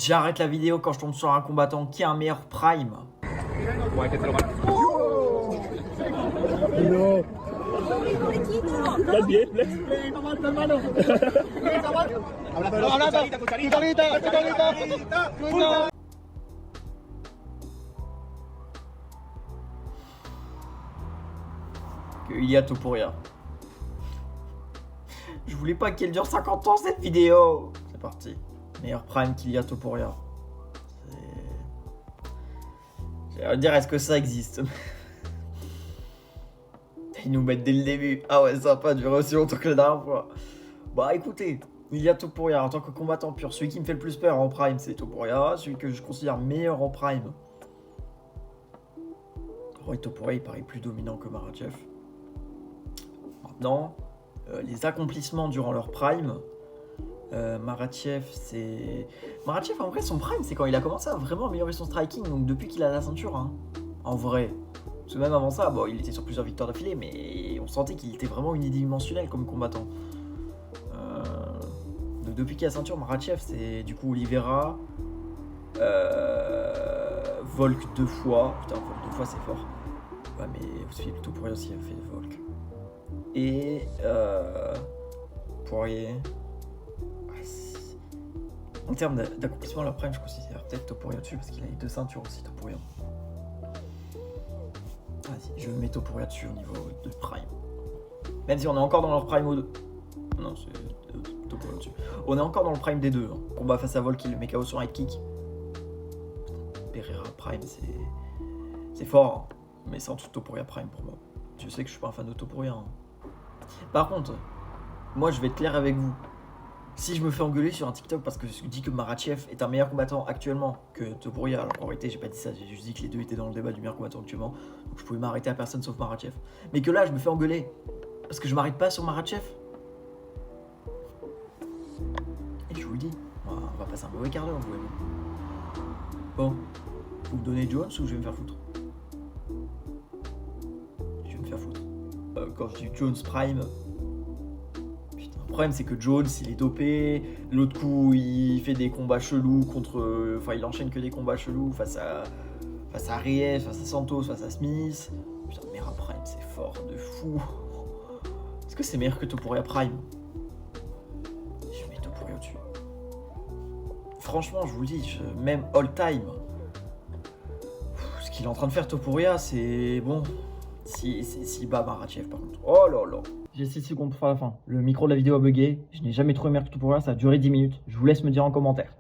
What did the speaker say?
J'arrête la vidéo quand je tombe sur un combattant qui a un meilleur prime. Que Ilia Topuria. Je voulais pas qu'elle dure 50 ans cette vidéo. C'est parti. Meilleur prime qu'Ilia Topuria. J'allais dire, est-ce que ça existe? Ils nous mettent dès le début. Ah ouais, ça va pas durer aussi longtemps que la dernière fois. Bah écoutez, Ilia Topuria en tant que combattant pur, celui qui me fait le plus peur en prime, c'est Topuria. Celui que je considère meilleur en prime. Roy Topuria, il paraît plus dominant que Makhachev. Maintenant, les accomplissements durant leur prime. Makhachev, c'est... Makhachev, en vrai, son prime, c'est quand il a commencé à vraiment améliorer son striking. Donc depuis qu'il a la ceinture, hein. En vrai. Parce que même avant ça, bon, il était sur plusieurs victoires d'affilée, mais on sentait qu'il était vraiment unidimensionnel comme combattant. Donc depuis qu'il a la ceinture, Makhachev, c'est du coup Oliveira, Volk 2 fois. Putain, Volk 2 fois, c'est fort. Ouais, mais Philippe Topuria aussi a fait Volk. Et Poirier. En termes d'accomplissement, leur prime, je considère peut-être Topuria dessus parce qu'il a les 2 ceintures aussi, Topuria. Vas-y, je mets Topuria dessus au niveau de prime. Même si on est encore dans leur prime au 2. Non, c'est Topuria dessus. On est encore dans le prime des deux. Hein. Combat face à Volk, il le met KO sur un head kick. Pereira prime, c'est fort. Hein. Mais c'est en dessous de Topuria prime pour moi. Je sais que je suis pas un fan de Topuria. Hein. Par contre, moi je vais être clair avec vous. Si je me fais engueuler sur un TikTok parce que je dis que Makhachev est un meilleur combattant actuellement que Topuria, alors en réalité j'ai pas dit ça, j'ai juste dit que les deux étaient dans le débat du meilleur combattant actuellement, donc je pouvais m'arrêter à personne sauf Makhachev. Mais que là je me fais engueuler parce que je m'arrête pas sur Makhachev. Et je vous le dis, on va passer un mauvais quart d'heure, vous et moi. Bon, vous me donnez Jones ou je vais me faire foutre? Je vais me faire foutre. Quand je dis Jones Prime, le problème c'est que Jones il est dopé, l'autre coup il fait des combats chelous contre... Enfin il enchaîne que des combats chelous face à Reyes, face à Santos, face à Smith. Putain, Mera Prime c'est fort de fou. Est-ce que c'est meilleur que Topuria Prime? Je mets Topuria au-dessus. Franchement je vous le dis, même all time, ce qu'il est en train de faire Topuria c'est bon. Si bat Makhachev par contre. Oh là là. J'ai 6 secondes pour faire la fin. Le micro de la vidéo a bugué. Je n'ai jamais trouvé meilleur que Topuria. Ça a duré 10 minutes. Je vous laisse me dire en commentaire.